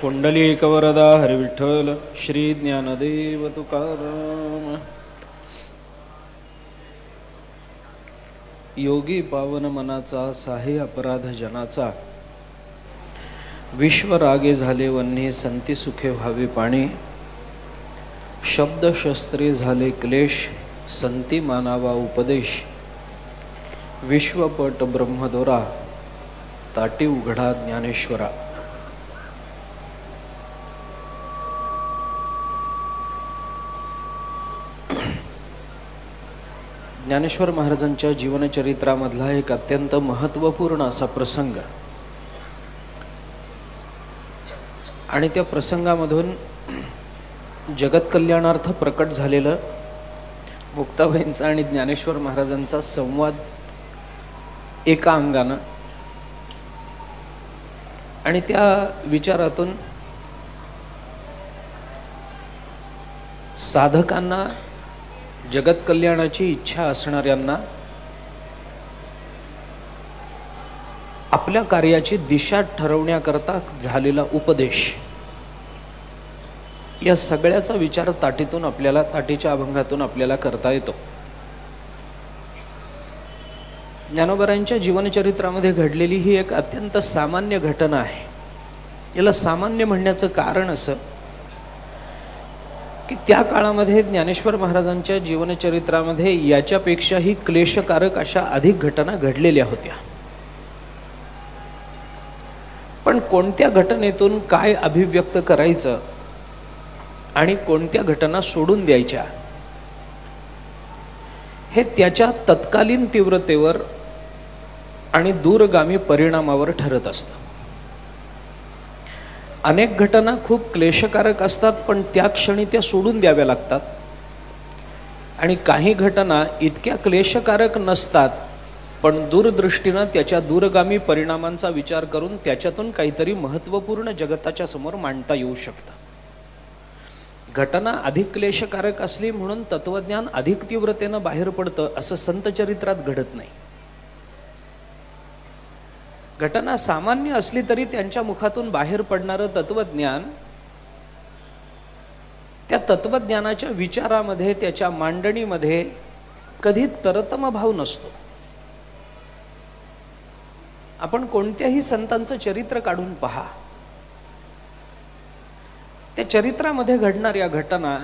पुंडलीकवरदा हरिविठ्ठल श्री ज्ञानदेव तुकाराम। योगी पावन मनाचा साहे अपराध जनाचा, विश्व रागे झाले वन्हे संती सुखे व्हावे पाणी। शब्द शस्त्रे झाले क्लेश संती मानावा उपदेश। विश्वपट ब्रह्मदोरा ताटी उघडा ज्ञानेश्वरा। ज्ञानेश्वर महाराजांच्या जीवनचरित्रामधला एक अत्यंत महत्त्वपूर्ण असा प्रसंग, आणि त्या प्रसंगामधून जगत कल्याणार्थ प्रकट झालेलं मुक्ताबाईंचा आणि ज्ञानेश्वर महाराजांचा संवाद एका अंगानं, आणि त्या विचारातून साधकांना, जगत कल्याणाची इच्छा असणाऱ्यांना आपल्या कार्याची दिशा ठरवण्याकरता झालेला उपदेश, या सगळ्याचा विचार ताटीच्या अभंगातून आपल्याला करता येतो। ज्ञानोबारांच्या जीवनचरित्रामध्ये घडलेली ही एक अत्यंत सामान्य घटना आहे। याला सामान्य म्हणण्याचं कारण असं की त्या काळामध्ये ज्ञानेश्वर महाराजांच्या जीवनचरित्रामध्ये याच्यापेक्षाही क्लेशकारक अशा अधिक घटना घडलेल्या होत्या। पण कोणत्या घटनेतून काय अभिव्यक्त करायचं आणि कोणत्या घटना सोडून द्यायच्या हे त्याच्या तत्कालीन तीव्रतेवर आणि दूरगामी परिणामावर ठरत असतं। अनेक घटना खूप क्लेशकारक असतात, पण त्या क्षणी त्या सोडून द्याव्या लागतात, आणि काही घटना इतक्या क्लेशकारक नसतात, पण दूरदृष्टीनं त्याच्या दूरगामी परिणामांचा विचार करून त्याच्यातून काहीतरी महत्त्वपूर्ण जगताच्या समोर मांडता येऊ शकतं। घटना अधिक क्लेशकारक असली म्हणून तत्वज्ञान अधिक तीव्रतेनं बाहेर पडतं असं संतचरित्रात घडत नाही। घटना सामान्य असली तरी त्यांच्या मुखातून बाहेर पडणारं तत्वज्ञान, त्या तत्वज्ञानाच्या विचारामध्ये, त्याच्या मांडणीमध्ये कधी तरतम भाव नसतो। आपण कोणत्याही संतांचं चरित्र काढून पहा, त्या चरित्रामध्ये घडणाऱ्या घटना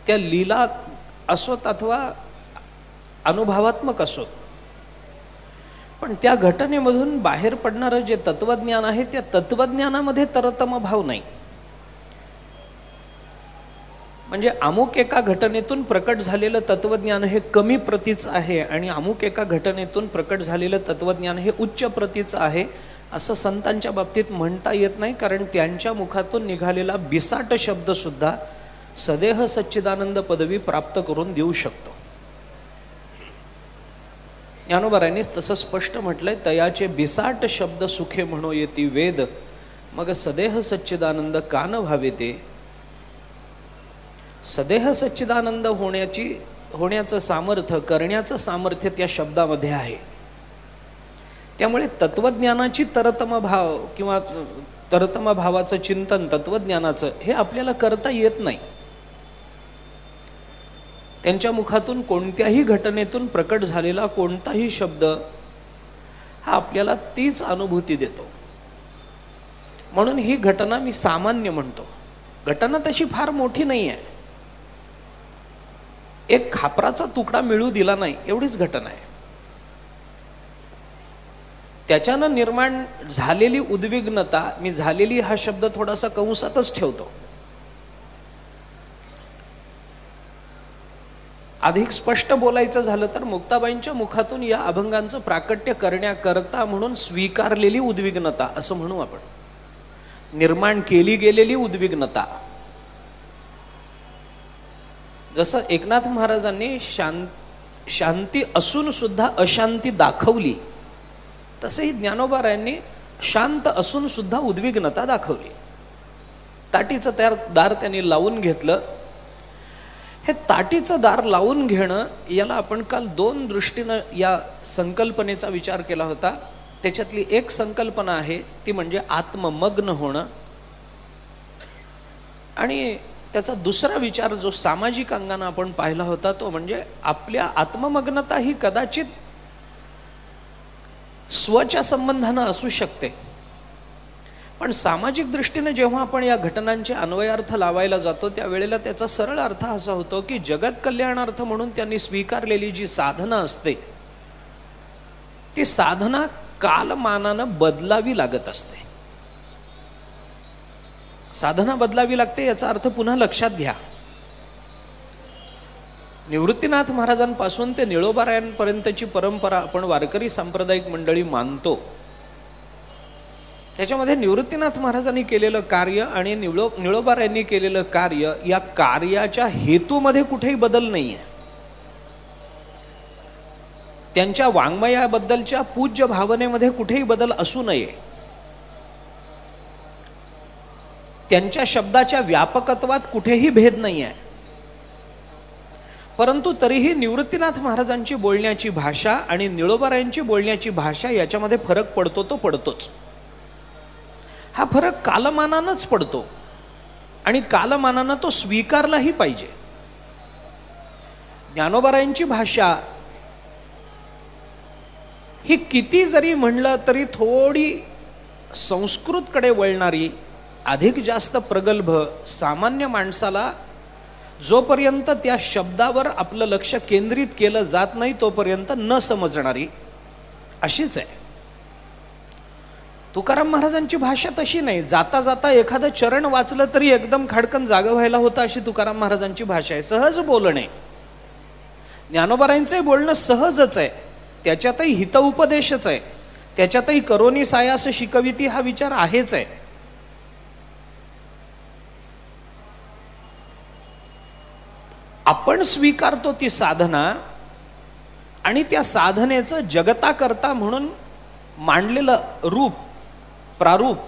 त्या लीला असोत अथवा अनुभवात्मक असोत, पण त्या घटनेमधून बाहेर पडणारं जे तत्वज्ञान आहे त्या तत्वज्ञानामध्ये तरतम भाव नाही। म्हणजे अमुक एका घटनेतून प्रकट झालेलं तत्वज्ञान हे कमी प्रतीचं आहे आणि अमुक एका घटनेतून प्रकट झालेलं तत्वज्ञान हे उच्च प्रतीचं आहे असं संतांच्या बाबतीत म्हणता येत नाही, कारण त्यांच्या मुखातून निघालेला बिसाट शब्द सुद्धा सदेह सच्चिदानंद पदवी प्राप्त करून देऊ शकतो। ज्ञानोबारांनी तसं स्पष्ट म्हटलंय, तयाचे बिसाट शब्द सुखे म्हणो येती वेद, मग सदेह सच्चिदानंद कान व्हावे ते। सदेह सच्चिदानंद होण्याचं सामर्थ्य, करण्याचं सामर्थ्य त्या शब्दामध्ये आहे। त्यामुळे तत्वज्ञानाची तरतम भाव किंवा तरतम भावाचं चिंतन तत्वज्ञानाचं हे आपल्याला करता येत नाही। त्यांच्या मुखातून कोणत्याही घटनेतून प्रकट झालेला कोणताही शब्द हा आपल्याला तीच अनुभूती देतो। म्हणून ही घटना मी सामान्य म्हणतो। घटना तशी फार मोठी नाही आहे, एक खापराचा तुकडा मिळू दिला नाही एवढीच घटना आहे। त्याच्यानं निर्माण झालेली उद्विग्नता, मी झालेली हा शब्द थोडासा कंसातच ठेवतो। अधिक स्पष्ट बोलायचं झालं तर मुक्ताबाईंच्या मुखातून या अभंगांचं प्राकट्य करण्याकरता म्हणून स्वीकारलेली उद्विग्नता असं म्हणू आपण, निर्माण केली गेलेली उद्विग्नता। जसं एकनाथ महाराजांनी शांती असून सुद्धा अशांती दाखवली, तसंही ज्ञानोबारायांनी शांत असून सुद्धा उद्विग्नता दाखवली। ताटीचं दार त्यांनी लावून घेतलं। हे ताटीचं दार लावून घेणं, याला आपण काल दोन दृष्टीनं या संकल्पनेचा विचार केला होता। त्याच्यातली एक संकल्पना आहे ती म्हणजे आत्ममग्न होणं, आणि त्याचा दुसरा विचार जो सामाजिक अंगाने आपण पाहिला होता तो म्हणजे आपल्या आत्ममग्नता ही कदाचित स्वच्या संबंधानं असू शकते, पण सामाजिक दृष्टीने जेव्हा आपण या घटनांचे अन्वयार्थ लावायला जातो त्यावेळेला त्याचा सरळ अर्थ असा होतो की जगत कल्याणार्थ म्हणून त्यांनी स्वीकारलेली जी साधना असते ती साधना कालमानानं बदलावी लागत असते. साधना बदलावी लागते याचा अर्थ पुन्हा लक्षात घ्या. निवृत्तीनाथ महाराजांपासून ते निळोबारायांपर्यंतची परंपरा आपण वारकरी सांप्रदायिक मंडळी मानतो. त्याच्यामध्ये निवृत्तीनाथ महाराजांनी केलेलं कार्य आणि निळोबारायांनी केलेलं कार्य या कार्याच्या हेतूमध्ये कुठेही बदल नाही आहे. त्यांच्या वाङ्मयाबद्दलच्या पूज्य भावनेमध्ये कुठेही बदल असू नये. त्यांच्या शब्दाच्या व्यापकत्वात कुठेही भेद नाही आहे. परंतु तरीही निवृत्तीनाथ महाराजांची बोलण्याची भाषा आणि निळोबारायांची बोलण्याची भाषा याच्यामध्ये फरक पडतो, तो पडतोच. हा फरक कालमानानंच पडतो आणि कालमानानं तो स्वीकारलाही पाहिजे. ज्ञानोबारायांची भाषा ही किती जरी म्हणलं तरी थोडी संस्कृतकडे वळणारी, अधिक जास्त प्रगल्भ, सामान्य माणसाला जोपर्यंत त्या शब्दावर आपलं लक्ष केंद्रित केलं जात नाही तोपर्यंत न समजणारी अशीच आहे. तुकाराम महाराजांची भाषा तशी नाही. जाता जाता एखादं चरण वाचलं तरी एकदम खाडकन जागं व्हायला होतं अशी तुकाराम महाराजांची भाषा आहे. सहज बोलणे. ज्ञानोबारायांचंही बोलणं सहजच आहे, त्याच्यातही हितउपदेशच आहे, त्याच्यातही करोनी सायास शिकविती हा विचार आहेच आहे. आपण स्वीकारतो ती साधना आणि त्या साधनेचं जगताकरता म्हणून मांडलेलं रूप, प्रारूप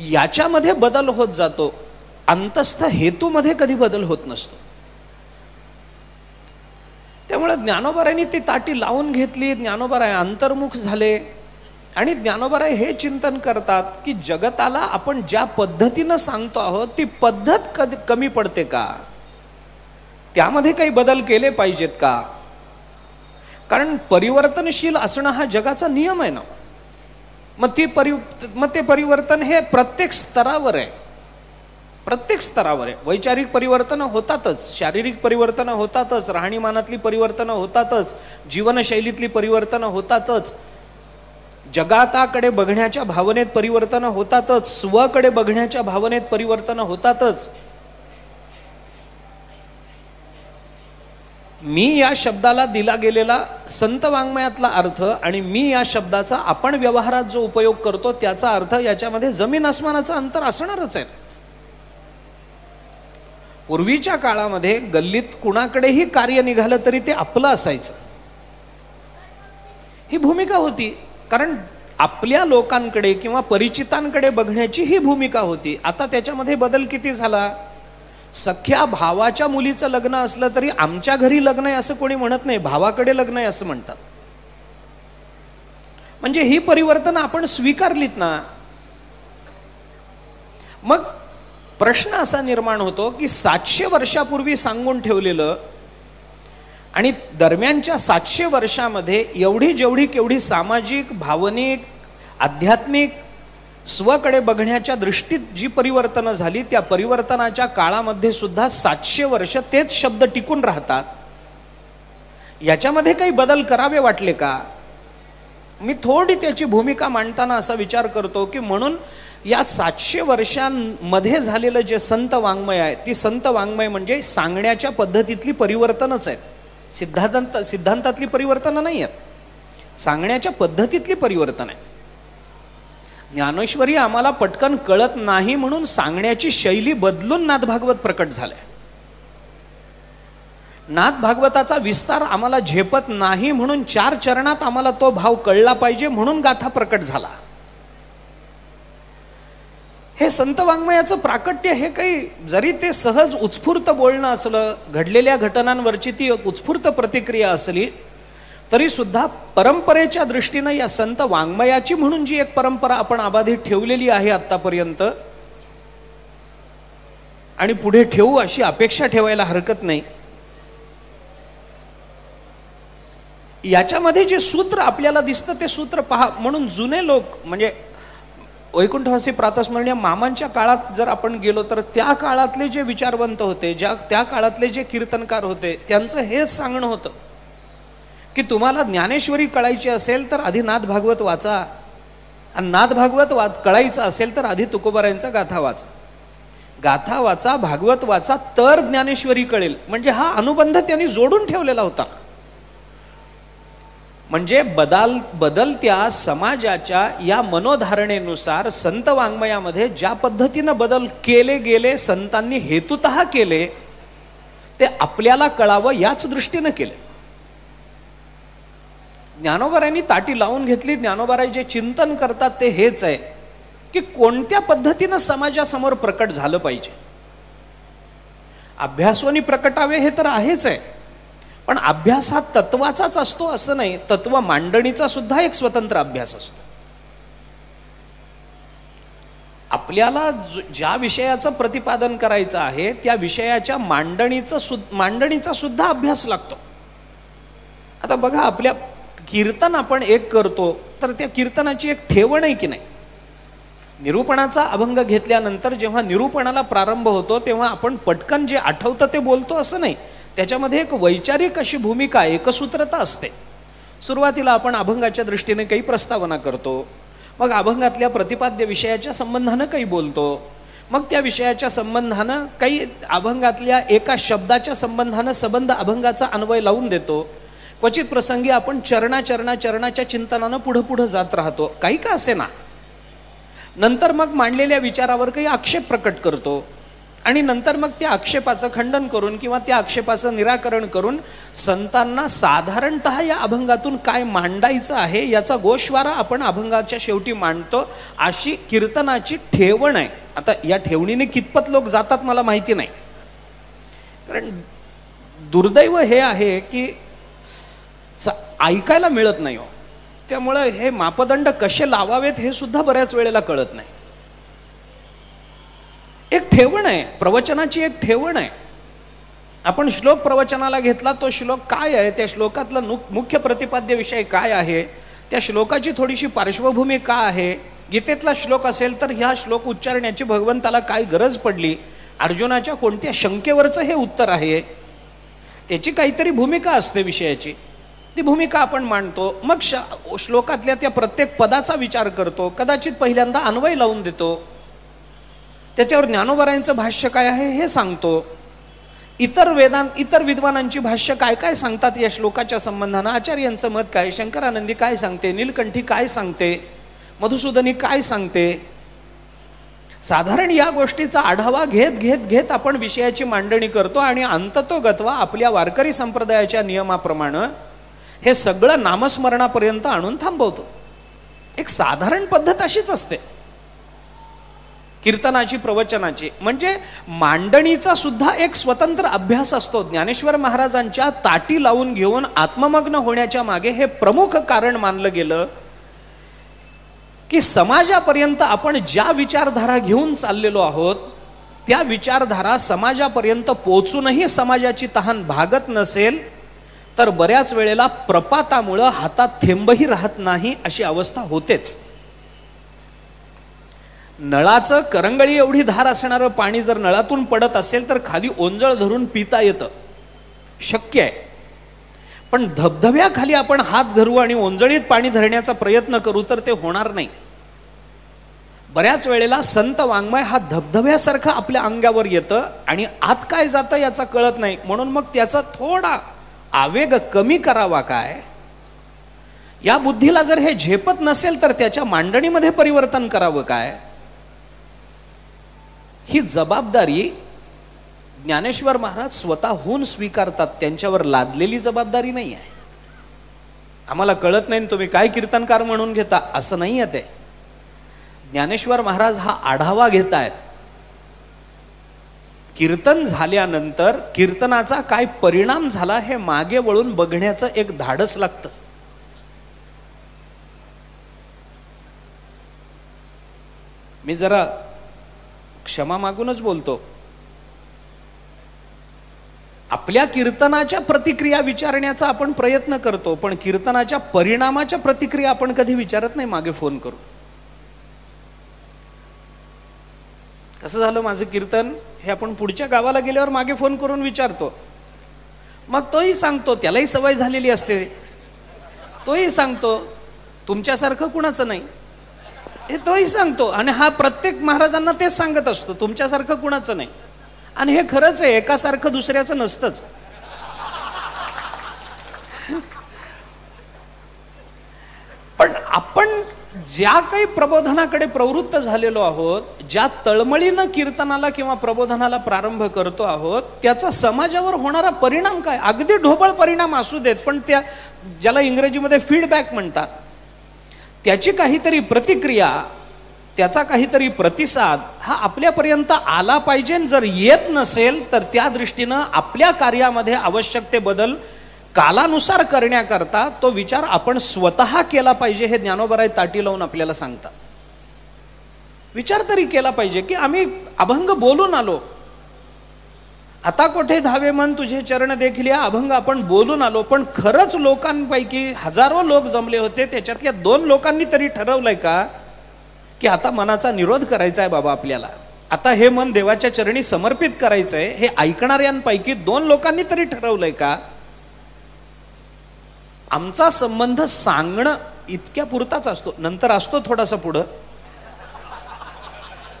याच्यामध्ये बदल होत जातो. अंतस्थ हेतूमध्ये कधी बदल होत नसतो. त्यामुळे ज्ञानोबारायांनी ती ताटी लावून घेतली. ज्ञानोबाराय अंतर्मुख झाले आणि ज्ञानोबाराय हे चिंतन करतात की जगताला आपण ज्या पद्धतीनं सांगतो आहोत ती पद्धत कमी पडते का, त्यामध्ये काही बदल केले पाहिजेत का. कारण परिवर्तनशील असणं हा जगाचा नियम आहे ना. मग ते परिवर्तन हे प्रत्येक स्तरावर आहे. प्रत्येक स्तरावर आहे. वैचारिक परिवर्तन होतातच, शारीरिक परिवर्तन होतातच, राहणीमानातली परिवर्तन होतातच, जीवनशैलीतली परिवर्तन होतातच, जगाताकडे बघण्याच्या भावनेत परिवर्तन होतातच, स्वकडे बघण्याच्या भावनेत परिवर्तन होतातच. मी या शब्दाला दिला गेलेला संत वाङ्मयातला अर्थ आणि मी या शब्दाचा आपण व्यवहारात जो उपयोग करतो त्याचा अर्थ याच्यामध्ये जमीन आसमानाचं अंतर असणारच आहे. पूर्वीच्या काळामध्ये गल्लीत कुणाकडेही कार्य निघालं तरी ते आपलं असायचं, ही भूमिका होती. कारण आपल्या लोकांकडे किंवा परिचितांकडे बघण्याची ही भूमिका होती. आता त्याच्यामध्ये बदल किती झाला. सख्या भावाच्या मुलीचं लग्न असलं तरी आमच्या घरी लग्न आहे असं कोणी म्हणत नाही, भावाकडे लग्न आहे असं म्हणतात. म्हणजे ही परिवर्तन आपण स्वीकारलीत ना. मग प्रश्न असा निर्माण होतो की 700 वर्षापूर्वी सांगून ठेवलेलं आणि दरम्यानच्या 700 वर्षामध्ये एवढी जेवढी केवढी सामाजिक, भावनिक, आध्यात्मिक, स्वकडे बघण्याच्या दृष्टीत जी परिवर्तनं झाली त्या परिवर्तनाच्या काळामध्ये सुद्धा 700 वर्ष तेच शब्द टिकून राहतात. याच्यामध्ये काही बदल करावे वाटले का. मी थोडी त्याची भूमिका मांडताना असा विचार करतो की म्हणून या 700 वर्षांमध्ये झालेलं जे संत वाङ्मय आहे ती संत वाङ्मय म्हणजे सांगण्याच्या पद्धतीतली परिवर्तनच आहेत. सिद्धांतातली परिवर्तनं नाही आहेत, सांगण्याच्या पद्धतीतली परिवर्तन आहे. ज्ञानेश्वरी आम्हाला पटकन कळत नाही म्हणून सांगण्याची शैली बदलून नाथ भागवत प्रकट झालंय. नाथ भागवताचा विस्तार आम्हाला झेपत नाही म्हणून 4 चरणात आम्हाला तो भाव कळला पाहिजे म्हणून गाथा प्रकट झाला. हे संत वाङ्मयाचं प्राकट्य हे काही जरी ते सहज उत्स्फूर्त बोलणं असलं, घडलेल्या घटनांवरची ती उत्स्फूर्त प्रतिक्रिया असली, तरी सुद्धा परंपरेच्या दृष्टीनं या संत वाङ्मयाची म्हणून जी एक परंपरा आपण अबाधित ठेवलेली आहे आतापर्यंत, आणि पुढे ठेवू अशी अपेक्षा ठेवायला हरकत नाही, याच्यामध्ये जे सूत्र आपल्याला दिसतं ते सूत्र पहा. म्हणून जुने लोक म्हणजे वैकुंठवासी प्रातस्मरणीय मामांच्या काळात जर आपण गेलो तर त्या काळातले जे विचारवंत होते, त्या काळातले जे कीर्तनकार होते, त्यांचं हेच सांगणं होतं की तुम्हाला ज्ञानेश्वरी कळायची असेल तर आधी नाथ भागवत वाचा, आणि नाथ भागवत कळायचं असेल तर आधी तुकोबारायांचा गाथा वाचा, गाथा वाचा, भागवत वाचा, तर ज्ञानेश्वरी कळेल. म्हणजे हा अनुबंध त्यांनी जोडून ठेवलेला होता. म्हणजे बदलत्या समाजाच्या या मनोधारणेनुसार संत वाङ्मयामध्ये ज्या पद्धतीनं बदल केले गेले, संतांनी हेतुतः केले, ते आपल्याला कळावं याच दृष्टीनं केले. ज्ञानोबारायांनी ताटी लावून घेतली. ज्ञानोबाराय जे चिंतन करतात ते हेच आहे की कोणत्या पद्धतीनं समाजासमोर प्रकट झालं पाहिजे. अभ्यासोनी प्रकटावे हे तर आहेच आहे, पण अभ्यास हा तत्वाचाच असतो असं नाही. तत्व मांडणीचा सुद्धा एक स्वतंत्र अभ्यास असतो. आपल्याला ज्या विषयाचं प्रतिपादन करायचं आहे त्या विषयाच्या मांडणीचा सुद्धा अभ्यास लागतो. आता बघा, आपल्या कीर्तन आपण एक करतो तर त्या कीर्तनाची एक ठेवण आहे की नाही. निरूपणाचा अभंग घेतल्यानंतर जेव्हा निरूपणाला प्रारंभ होतो तेव्हा आपण पटकन जे आठवतं ते बोलतो असं नाही. त्याच्यामध्ये एक वैचारिक अशी भूमिका, एकसूत्रता असते. सुरुवातीला आपण अभंगाच्या दृष्टीने काही प्रस्तावना करतो, मग अभंगातल्या प्रतिपाद्य विषयाच्या संबंधानं काही बोलतो, मग त्या विषयाच्या संबंधानं काही अभंगातल्या एका शब्दाच्या संबंधानं संबंध अभंगाचा अन्वय लावून देतो. क्वचित प्रसंगी आपण चरणाच्या चिंतनानं पुढं जात राहतो, काही का असे ना. नंतर मग मांडलेल्या विचारावर काही आक्षेप प्रकट करतो, आणि नंतर मग त्या आक्षेपाचं खंडन करून किंवा त्या आक्षेपाचं निराकरण करून संतांना साधारणतः या अभंगातून काय मांडायचं आहे याचा गोषवारा आपण अभंगाच्या शेवटी मांडतो. अशी कीर्तनाची ठेवण आहे. आता या ठेवणीने कितपत लोक जातात मला माहिती नाही, कारण दुर्दैव हे आहे की ऐकायला मिळत नाही हो. त्यामुळं हे मापदंड कसे लावावेत हे सुद्धा बऱ्याच वेळेला कळत नाही. एक ठेवण आहे, प्रवचनाची एक ठेवण आहे. आपण श्लोक प्रवचनाला घेतला, तो श्लोक काय आहे, त्या श्लोकातला मुख्य प्रतिपाद्य विषय काय आहे, त्या श्लोकाची थोडीशी पार्श्वभूमी काय आहे. गीतेतला श्लोक असेल तर ह्या श्लोक उच्चारण्याची भगवंताला काय गरज पडली, अर्जुनाच्या कोणत्या शंकेवरचं हे उत्तर आहे, त्याची काहीतरी भूमिका असते विषयाची. ती भूमिका आपण मांडतो, मग श्लोकातल्या त्या प्रत्येक पदाचा विचार करतो, कदाचित पहिल्यांदा अन्वय लावून देतो, त्याच्यावर ज्ञानोबारायांचं भाष्य काय आहे हे सांगतो, इतर विद्वानांची भाष्य काय काय सांगतात या श्लोकाच्या संबंधानं, आचार्यांचं मत काय, शंकरानंदी काय सांगते, नीलकंठी काय सांगते, मधुसूदनी काय सांगते. साधारण या गोष्टीचा आढावा घेत आपण विषयाची मांडणी करतो, आणि अंततोगत्वा आपल्या वारकरी संप्रदायाच्या नियमाप्रमाणे हे सगळं नामस्मरणापर्यंत आणून थांबवतो. एक साधारण पद्धत अशीच असते कीर्तनाची, प्रवचनाची. म्हणजे मांडणीचा सुद्धा एक स्वतंत्र अभ्यास असतो. ज्ञानेश्वर महाराजांच्या ताटी लावून घेऊन आत्ममग्न होण्याच्या मागे हे प्रमुख कारण मानलं गेलं की समाजापर्यंत आपण ज्या विचारधारा घेऊन चाललेलो आहोत त्या विचारधारा समाजापर्यंत पोचूनही समाजाची तहान भागत नसेल तर बऱ्याच वेळेला प्रपातामुळं हातात थेंबही राहत नाही अशी अवस्था होतेच. नळाचं करंगळी एवढी धार असणारं पाणी जर नळातून पडत असेल तर खाली ओंजळ धरून पिता येतं, शक्य आहे. पण धबधब्याखाली आपण हात धरू आणि ओंजळीत पाणी धरण्याचा प्रयत्न करू तर ते होणार नाही. बऱ्याच वेळेला संत वाङ्मय हा धबधब्यासारखं आपल्या अंगावर येतं आणि आत काय जातं याचा कळत नाही. म्हणून मग त्याचा थोडा आवेग कमी करावा काय, या बुद्धीला जर हे झेपत नसेल तर त्याच्या मांडणीमध्ये परिवर्तन करावं काय, ही जबाबदारी ज्ञानेश्वर महाराज स्वतःहून स्वीकारतात. त्यांच्यावर लादलेली जबाबदारी नाही आहे. आम्हाला कळत नाही तुम्ही काय कीर्तनकार म्हणून घेता असं नाही आहे. ते ज्ञानेश्वर महाराज हा आढावा घेतायत. कीर्तन झाल्यानंतर कीर्तनाचा काय परिणाम झाला हे मागे वळून बघण्याचं एक धाडस लागतं. मी जरा क्षमा मागूनच बोलतो. आपल्या कीर्तनाच्या प्रतिक्रिया विचारण्याचा आपण प्रयत्न करतो, पण कीर्तनाच्या परिणामाच्या प्रतिक्रिया आपण कधी विचारत नाही मागे फोन करून. कसं झालं माझं कीर्तन हे आपण पुढच्या गावाला गेल्यावर मागे फोन करून विचारतो. मग तोही सांगतो, त्यालाही सवय झालेली असते, तोही सांगतो तुमच्यासारखं कुणाचं नाही हे तोही सांगतो. आणि हा प्रत्येक महाराजांना तेच सांगत असतो, तुमच्यासारखं कुणाचं नाही. आणि हे खरंच आहे, एकासारखं दुसऱ्याचं नसतंच. पण आपण ज्या काही प्रबोधनाकडे प्रवृत्त झालेलो आहोत, ज्या तळमळीनं कीर्तनाला किंवा प्रबोधनाला प्रारंभ करतो आहोत, त्याचा समाजावर होणारा परिणाम काय? अगदी ढोबळ परिणाम असू देत, पण त्या ज्याला इंग्रजीमध्ये फीडबॅक म्हणतात, त्याची काहीतरी प्रतिक्रिया, त्याचा काहीतरी प्रतिसाद हा आपल्यापर्यंत आला पाहिजे. जर येत नसेल तर त्या दृष्टीनं आपल्या कार्यामध्ये आवश्यक ते बदल कालानुसार करण्याकरता तो विचार आपण स्वतः केला पाहिजे. हे ज्ञानोबराय ताटी लावून आपल्याला सांगतात. विचार तरी केला पाहिजे की आम्ही अभंग बोलून आलो, आता कोठे धावे मन तुझे चरण देखील, या अभंग आपण बोलून आलो, पण खरंच लोकांपैकी हजारो लोक जमले होते, त्याच्यातल्या 2 लोकांनी तरी ठरवलंय का की आता मनाचा निरोध करायचा आहे बाबा आपल्याला, आता हे मन देवाच्या चरणी समर्पित करायचंय? हे ऐकणाऱ्यांपैकी 2 लोकांनी तरी ठरवलंय का? आमचा संबंध सांगणं इतक्या पुरताच असतो, नंतर असतो थोडासा पुढं,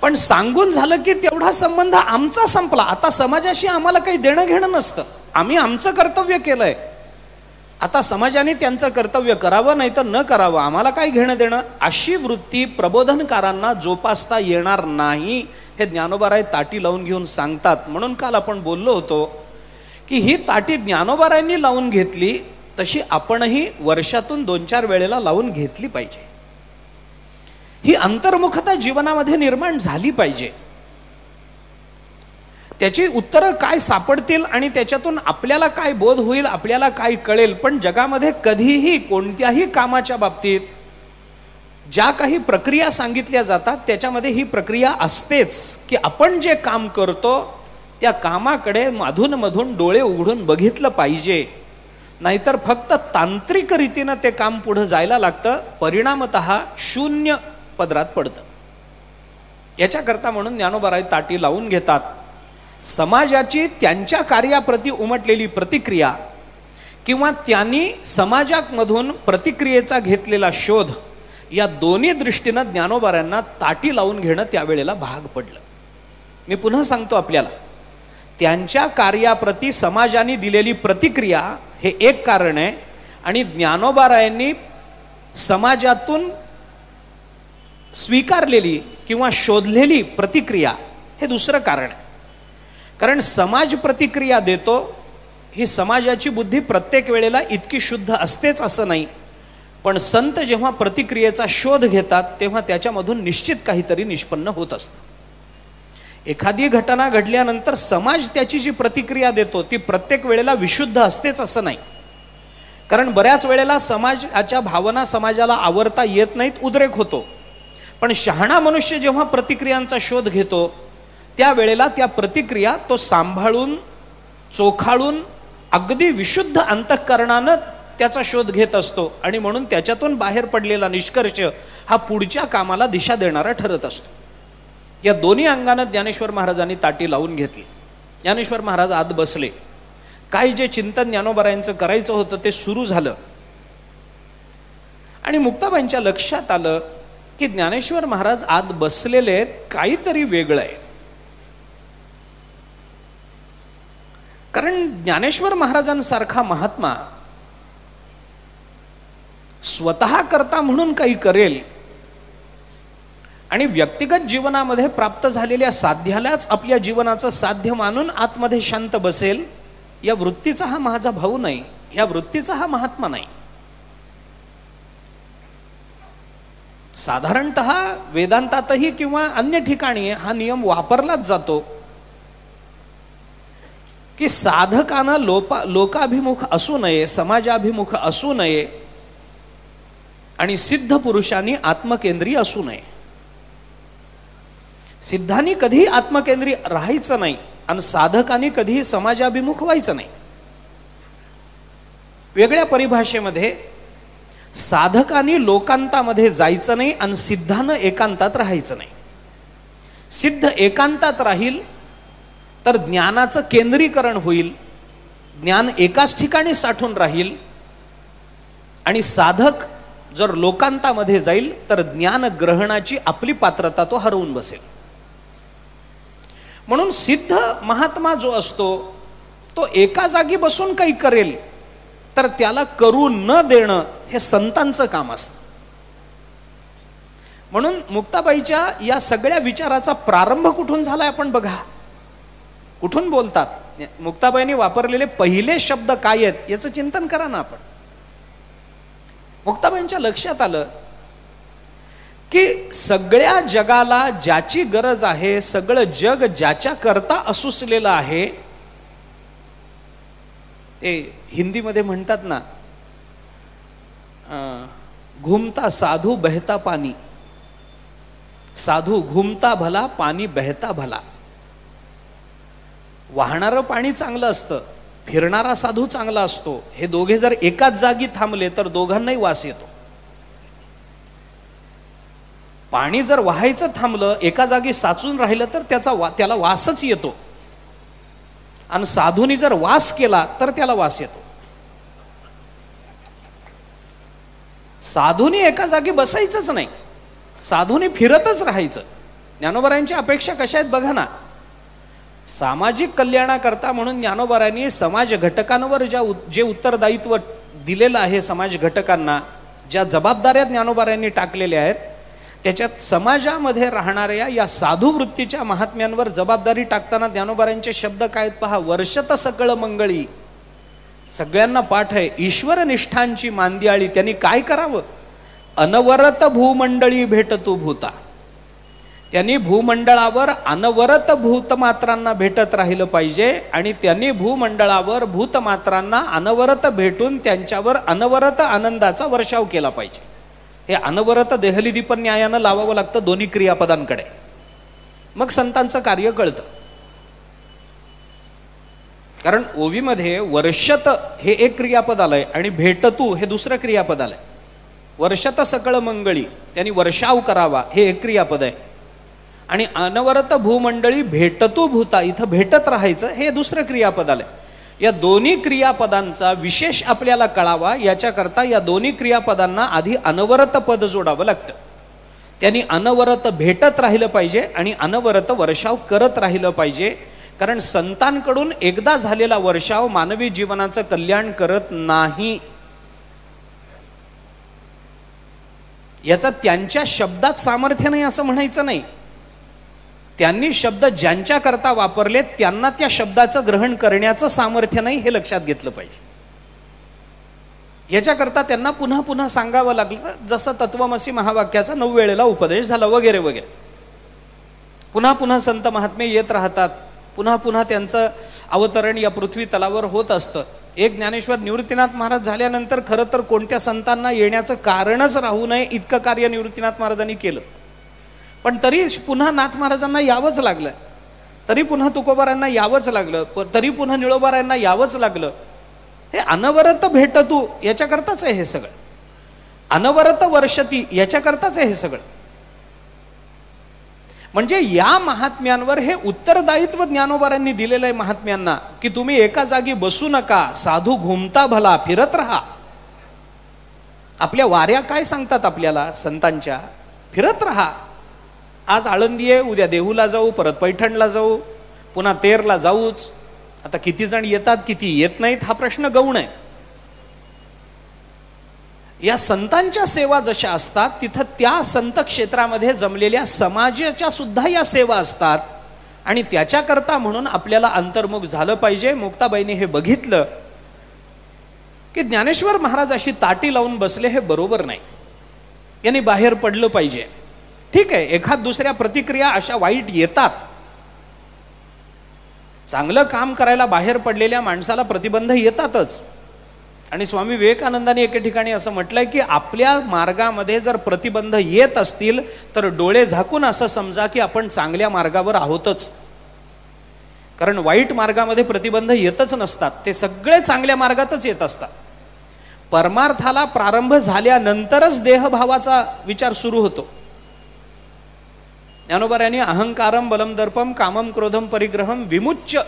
पण सांगून झालं की तेवढा संबंध आमचा संपला. आता समाजाशी आम्हाला काही देणं घेणं नसतं, आम्ही आमचं कर्तव्य केलंय. आता समाजाने त्यांचं कर्तव्य करावं नाही तर न करावं, आम्हाला काय घेणं देणं. अशी वृत्ती प्रबोधनकारांना जोपासता येणार नाही, हे ज्ञानोबाराय ताटी लावून घेऊन सांगतात. म्हणून काल आपण बोललो होतो की ही ताटी ज्ञानोबारायांनी लावून घेतली, तशी आपणही वर्षातून 2-4 वेळेला लावून घेतली पाहिजे. ही अंतर्मुखता जीवनामध्ये निर्माण झाली पाहिजे. त्याची उत्तरं काय सापडतील आणि त्याच्यातून आपल्याला काय बोध होईल, आपल्याला काय कळेल. पण जगामध्ये कधीही कोणत्याही कामाच्या बाबतीत ज्या काही प्रक्रिया सांगितल्या जातात त्याच्यामध्ये ही प्रक्रिया असतेच की आपण जे काम करतो त्या कामाकडे मधून मधून डोळे उघडून बघितलं पाहिजे, नाहीतर फक्त तांत्रिक रीतीनं ते काम पुढे जायला लागतं, परिणामतः शून्य पदरात पडतं. याच्याकरता म्हणून ज्ञानोबाराय ताटी लावून घेतात. समाजाची त्यांच्या कार्याप्रती उमटलेली प्रतिक्रिया किंवा त्यांनी समाजामधून प्रतिक्रियेचा घेतलेला शोध, या दोन्ही दृष्टीनं ज्ञानोबारायांना ताटी लावून घेणं त्यावेळेला भाग पडलं. मी पुन्हा सांगतो आपल्याला, त्यांच्या कार्याप्रती समाजाने दिलेली प्रतिक्रिया हे एक कारण आहे, आणि ज्ञानोबारायांनी समाजातून स्वीकारलेली किंवा शोधलेली प्रतिक्रिया हे दुसरं कारण आहे. कारण समाज प्रतिक्रिया देतो, ही समाजाची बुद्धी प्रत्येक वेळेला इतकी शुद्ध असतेच असं नाही, पण संत जेव्हा प्रतिक्रियेचा शोध घेतात तेव्हा त्याच्यामधून निश्चित काहीतरी निष्पन्न होत असतं. एखादी घटना घडल्यानंतर समाज त्याची जी प्रतिक्रिया देतो ती प्रत्येक वेळेला विशुद्ध असतेच असं नाही. कारण बऱ्याच वेळेला समाजाच्या भावना समाजाला आवरता येत नाहीत, उद्रेक होतो. पण शहाणा मनुष्य जेव्हा प्रतिक्रियांचा शोध घेतो त्यावेळेला त्या प्रतिक्रिया तो सांभाळून चोखाळून अगदी विशुद्ध अंतःकरणानं त्याचा शोध घेत असतो, आणि म्हणून त्याच्यातून बाहेर पडलेला निष्कर्ष हा पुढच्या कामाला दिशा देणारा ठरत असतो. या दोन्ही अंगानं ज्ञानेश्वर महाराजांनी ताटी लावून घेतली. ज्ञानेश्वर महाराज आत बसले, काय जे चिंतन ज्ञानोबारायांचं करायचं होतं ते सुरू झालं, आणि मुक्ताबाईंच्या लक्षात आलं की ज्ञानेश्वर महाराज आत बसलेले आहेत, काहीतरी वेगळं आहे. कारण ज्ञानेश्वर महाराजांसारखा महात्मा स्वतः करता म्हणून काही करेल आणि व्यक्तिगत जीवनामध्ये प्राप्त झालेल्या साध्यालाच आपल्या जीवनाचं साध्य मानून आतमध्ये शांत बसेल, या वृत्तीचा हा माझा भाऊ नाही, या वृत्तीचा हा महात्मा नाही. साधारणतः वेदांतातही किंवा अन्य ठिकाणी हा नियम वापरलाच जातो की साधकानं लोकाभिमुख असू नये, समाजाभिमुख असू नये आणि सिद्ध पुरुषांनी आत्मकेंद्री असू नये. सिद्धांनी कधीही आत्मकेंद्री राहायचं नाही आणि साधकांनी कधीही समाजाभिमुख व्हायचं नाही. वेगळ्या परिभाषेमध्ये साधकांनी लोकांतामध्ये जायचं नाही आणि सिद्धानं एकांतात राहायचं नाही. सिद्ध एकांतात राहील तर ज्ञानाचं केंद्रीकरण होईल, ज्ञान एकाच ठिकाणी साठून राहील. आणि साधक जर लोकांतामध्ये जाईल तर ज्ञान ग्रहणाची आपली पात्रता तो हरवून बसेल. म्हणून सिद्ध महात्मा जो असतो तो एका जागी बसून काही करेल तर त्याला करू न देणं हे संतांचं काम असतं. म्हणून मुक्ताबाईच्या या सगळ्या विचाराचा प्रारंभ कुठून झालाय आपण बघा. कुठून बोलतात, मुक्ताबाईंनी वापरलेले पहिले शब्द काय आहेत याचं चिंतन करा ना आपण. मुक्ताबाईंच्या लक्षात आलं की सगळ्या जगाला ज्याची गरज आहे, सगळं जग ज्याच्या करता असुसलेलं आहे, ते हिंदीमध्ये म्हणतात ना, घुमता साधू बहता पानी, साधू घुमता भला पानी बहता भला. वाहणारं पाणी चांगलं असतं, फिरणारा साधू चांगला असतो. हे दोघे जर एकाच जागी थांबले तर दोघांनाही वास येतो. पाणी जर वाहायचं थांबलं, एका जागी साचून राहिलं तर त्याला वासच येतो. आणि साधूनी जर वास केला तर त्याला वास येतो. साधूनी एका जागी बसायचंच नाही, साधूनी फिरतच राहायचं. ज्ञानोबारायांची अपेक्षा कशा आहेत बघा ना. सामाजिक कल्याणाकरता म्हणून ज्ञानोबारायांनी समाज घटकांवर जे उत्तरदायित्व दिलेलं आहे, समाज घटकांना ज्या जबाबदाऱ्या ज्ञानोबारायांनी टाकलेल्या आहेत, त्याच्यात समाजामध्ये राहणाऱ्या या साधू वृत्तीच्या महात्म्यांवर जबाबदारी टाकताना ज्ञानोबारायांचे शब्द काय आहेत पहा. वर्षत सकळ मंगळी, सगळ्यांना पाठ आहे. ईश्वर निष्ठांची मांदियाळी, त्यांनी काय करावं. अनवरत भूमंडळी भेटतू भूता, त्यांनी भूमंडळावर अनवरत भूतमात्रांना भेटत राहिलं पाहिजे. आणि त्यांनी भूमंडळावर भूतमात्रांना अनवरत भेटून त्यांच्यावर अनवरत आनंदाचा वर्षाव केला पाहिजे. हे अनवरत देहली दीपन न्यायानं लावावं लागतं दोन्ही क्रियापदांकडे, मग संतांचं कार्य कळतं. कारण ओवीमध्ये वर्षत हे एक क्रियापद आलंय आणि भेटतू हे दुसरं क्रियापद आलंय. वर्षत सकळ मंगळी, त्यांनी वर्षाव करावा, हे एक क्रियापद आहे. आणि अनवरत भूमंडळी भेटतू भूता, इथं भेटत राहायचं, हे दुसरं क्रियापद आलंय. या दोन्ही क्रियापदांचा विशेष आपल्याला कळावा याच्याकरता या दोन्ही क्रियापदांना आधी अनवरत पद जोडावं लागतं. त्यांनी अनवरत भेटत राहिलं पाहिजे आणि अनवरत वर्षाव करत राहिलं पाहिजे. कारण संतांकडून एकदा झालेला वर्षाव मानवी जीवनाचं कल्याण करत नाही. याचा त्यांच्या शब्दात सामर्थ्य नाही असं म्हणायचं नाही. त्यांनी शब्द ज्यांच्या करता वापरले त्यांना त्या शब्दाचं ग्रहण करण्याचं सामर्थ्य नाही, हे लक्षात घेतलं पाहिजे. याच्याकरता त्यांना पुन्हा पुन्हा सांगावं लागलं, जसं तत्वमसी महावाक्याचा 9 वेळेला उपदेश झाला वगैरे वगैरे. पुन्हा पुन्हा संत महात्मे येत राहतात, पुन्हा पुन्हा त्यांचं अवतरण या पृथ्वी तलावर होत असतं. एक ज्ञानेश्वर निवृत्तीनाथ महाराज झाल्यानंतर खरं तर कोणत्या संतांना येण्याचं कारणच राहू नये इतकं कार्य निवृत्तीनाथ महाराजांनी केलं. पण तरी पुन्हा नाथ महाराजांना यावंच लागलं, तरी पुन्हा तुकोबारांना यावंच लागलं, तरी पुन्हा निळोबारांना यावंच लागलं. हे अनवरत भेटतू याच्याकरताच आहे हे सगळं. अनवरत वर्षती याच्याकरताच आहे हे सगळं. म्हणजे या महात्म्यांवर हे उत्तरदायित्व ज्ञानोबारांनी दिलेलं आहे महात्म्यांना, की तुम्ही एका जागी बसू नका, साधू घुमता भला, फिरत राहा. आपल्या वाऱ्या काय सांगतात आपल्याला संतांच्या, फिरत राहा. आज आळंदी आहे, उद्या देहूला जाऊ, परत पैठणला जाऊ, पुन्हा तेरला जाऊच. आता किती जण येतात किती येत नाहीत हा प्रश्न गौण आहे. या संतांच्या सेवा जशा असतात तिथं त्या संत क्षेत्रामध्ये जमलेल्या समाजाच्या सुद्धा या सेवा असतात. आणि त्याच्याकरता म्हणून आपल्याला अंतर्मुख झालं पाहिजे. मुक्ताबाईने हे बघितलं की ज्ञानेश्वर महाराज अशी ताटी लावून बसले हे बरोबर नाही, यांनी बाहेर पडलं पाहिजे. ठीक आहे, एखाद दुसऱ्या प्रतिक्रिया अशा वाईट येतात, चांगलं काम करायला बाहेर पडलेल्या माणसाला प्रतिबंध येतातच. आणि स्वामी विवेकानंदांनी एके ठिकाणी असं म्हटलंय की आपल्या मार्गामध्ये जर प्रतिबंध येत असतील तर डोळे झाकून असं समजा की आपण चांगल्या मार्गावर आहोतच. कारण वाईट मार्गामध्ये प्रतिबंध येतच नसतात, ते सगळे चांगल्या मार्गातच येत असतात. परमार्थाला प्रारंभ झाल्यानंतरच देहभावाचा विचार सुरू होतो. ज्ञानोबा यांनी अहंकारम बलम दर्पम कामम क्रोधम परिग्रहम विमुच्य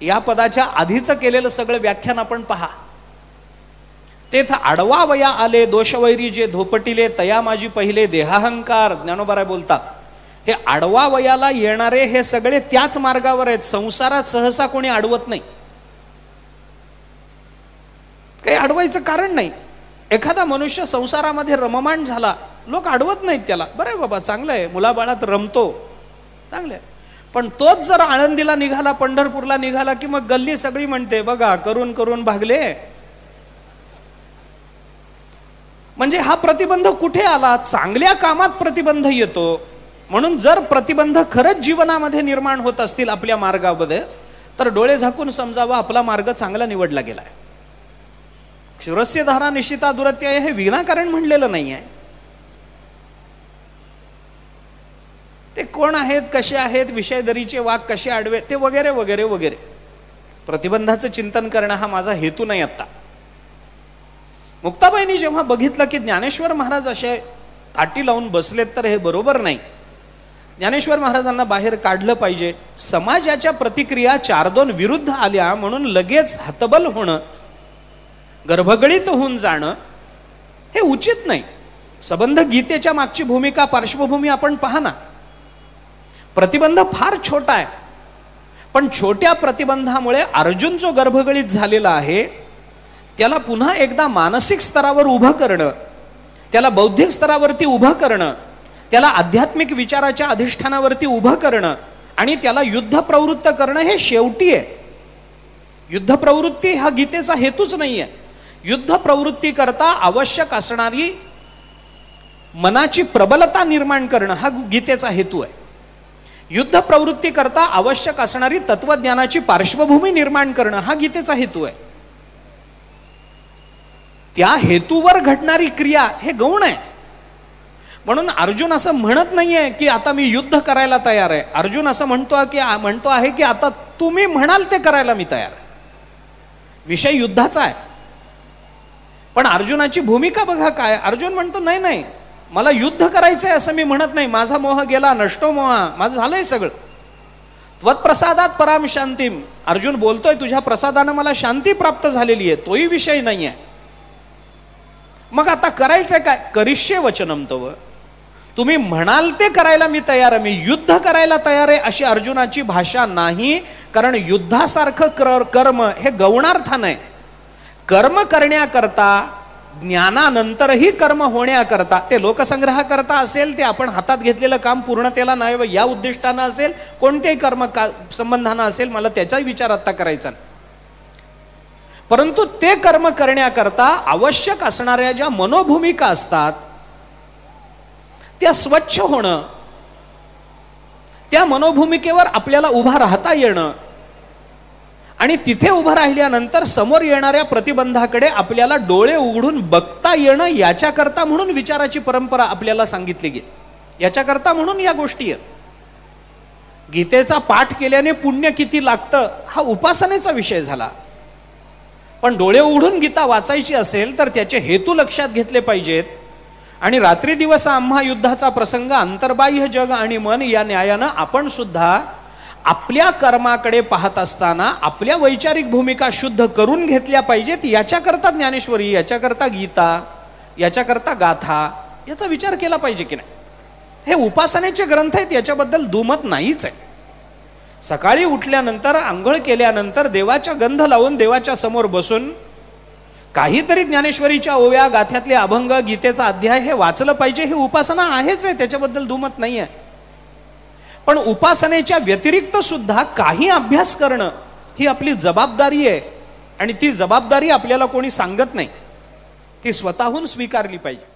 या पदाच्या आधीचं केलेलं सगळं व्याख्यान आपण पहा. तेथ आडवा वया आले दोषवैरी जे धोपटिले तया माझी पहिले देहाहंकार. ज्ञानोबा बोलतात हे आडवा वयाला येणारे हे सगळे त्याच मार्गावर आहेत. संसारात सहसा कोणी अडवत नाही, काही अडवायचं कारण नाही. एखादा मनुष्य संसारामध्ये रममाण झाला, लोक अडवत नाहीत त्याला. बरं बाबा चांगलं आहे, मुलाबाळात रमतो, चांगलं आहे. पण तोच जर आळंदीला निघाला, पंढरपूरला निघाला की मग गल्ली सगळी म्हणते बघा करून करून भागले. म्हणजे हा प्रतिबंध कुठे आला? चांगल्या कामात प्रतिबंध येतो. म्हणून जर प्रतिबंध खरंच जीवनामध्ये निर्माण होत असतील आपल्या मार्गामध्ये तर डोळे झाकून समजावा आपला मार्ग चांगला निवडला गेलाय. क्षुरस्य धारा निशिता दुरत्यय हे विनाकारण म्हणलेलं नाही आहे. ते कोण आहेत, कसे आहेत, विषयदरीचे वाघ कसे आडवे, ते वगैरे वगैरे वगैरे प्रतिबंधाचं चिंतन करणं हा माझा हेतू नाही. आता मुक्ताबाईंनी जेव्हा बघितलं की ज्ञानेश्वर महाराज असे ताटी लावून बसलेत तर हे बरोबर नाही, ज्ञानेश्वर महाराजांना बाहेर काढलं पाहिजे. समाजाच्या प्रतिक्रिया 4-2 विरुद्ध आल्या म्हणून लगेच हतबल होणं, गर्भगळीत होऊन जाणं हे उचित नाही. संबंध गीतेच्या मागची भूमिका, पार्श्वभूमी आपण पहा ना. प्रतिबंध फार छोटा आहे, पण छोट्या प्रतिबंधामुळे अर्जुन जो गर्भगळीत झालेला आहे त्याला पुन्हा एकदा मानसिक स्तरावर उभं करणं, त्याला बौद्धिक स्तरावरती उभं करणं, त्याला आध्यात्मिक विचाराच्या अधिष्ठानावरती उभं करणं आणि त्याला युद्ध प्रवृत्त करणं हे शेवटी आहे. युद्ध प्रवृत्ती हा गीतेचा हेतूच नाही आहे. युद्ध प्रवृत्ती करता आवश्यक असणारी मनाची प्रबलता निर्माण करणं हा गीतेचा हेतू आहे. युद्ध प्रवृत्ती करता आवश्यक असणारी तत्वज्ञानाची पार्श्वभूमी निर्माण करणं हा गीतेचा हेतू आहे. त्या हेतूवर घडणारी क्रिया हे गौण आहे. म्हणून अर्जुन असं म्हणत नाहीये की आता मी युद्ध करायला तयार आहे. अर्जुन असं म्हणतो आहे की आता तुम्ही म्हणाल ते करायला मी तयार आहे. विषय युद्धाचा आहे. पण अर्जुनाची भूमिका बघा काय. अर्जुन म्हणतो नाही नाही, मला युद्ध करायचंय असं मी म्हणत नाही. माझा मोह गेला, नष्टो मोहा, माझं झालंय सगळं. त्वत्प्रसादात पराम शांतीम. अर्जुन बोलतोय तुझ्या प्रसादानं मला शांती प्राप्त झालेली आहे, तोही विषय नाही आहे. मग आता करायचंय काय? करिष्ये वचनम तव. तुम्ही म्हणाल ते करायला मी तयार आहे, मी युद्ध करायला तयार आहे अशी अर्जुनाची भाषा नाही. कारण युद्धासारखं कर्म हे गौणार्थानं आहे. कर्म करण्याकरता, ज्ञानानंतरही कर्म होण्याकरता, ते लोकसंग्रह करता असेल, ते आपण हातात घेतलेलं काम पूर्णतेला नाही या उद्दिष्टानं असेल, कोणत्याही कर्म संबंधानं असेल, मला त्याचाही विचार आता करायचा नाही. परंतु ते कर्म करण्याकरता आवश्यक असणाऱ्या ज्या मनोभूमिका असतात त्या स्वच्छ होणं, त्या मनोभूमिकेवर आपल्याला उभा राहता येणं आणि तिथे उभं राहिल्यानंतर समोर येणाऱ्या प्रतिबंधाकडे आपल्याला डोळे उघडून बघता येणं, याच्याकरता म्हणून विचाराची परंपरा आपल्याला सांगितली गेली. याच्याकरता म्हणून या गोष्टी आहेत. गीतेचा पाठ केल्याने पुण्य किती लागतं हा उपासनेचा विषय झाला. पण डोळे उघडून गीता वाचायची असेल तर त्याचे हेतू लक्षात घेतले पाहिजेत. आणि रात्री दिवस आम्हा युद्धाचा प्रसंग, अंतर्बाह्य जग आणि मन या न्यायानं आपण सुद्धा आपल्या कर्माकडे पाहत असताना आपल्या वैचारिक भूमिका शुद्ध करून घेतल्या पाहिजेत. याच्याकरता ज्ञानेश्वरी, याच्याकरता गीता, याच्याकरता गाथा याचा विचार केला पाहिजे की नाही. हे उपासनेचे ग्रंथ आहेत, याच्याबद्दल दुमत नाहीच आहे. सकाळी उठल्यानंतर, आंघोळ केल्यानंतर देवाच्या गंध लावून देवाच्या समोर बसून काहीतरी ज्ञानेश्वरीच्या ओव्या, गाथ्यातले अभंग, गीतेचा अध्याय हे वाचलं पाहिजे. ही उपासना आहेच आहे, त्याच्याबद्दल दुमत नाही आहे. पण उपासनेच्या व्यतिरिक्त सुद्धा काही अभ्यास करणं ही आपली जबाबदारी आहे. आणि ती जबाबदारी आपल्याला कोणी सांगत नाही, ती स्वतःहून स्वीकारली पाहिजे.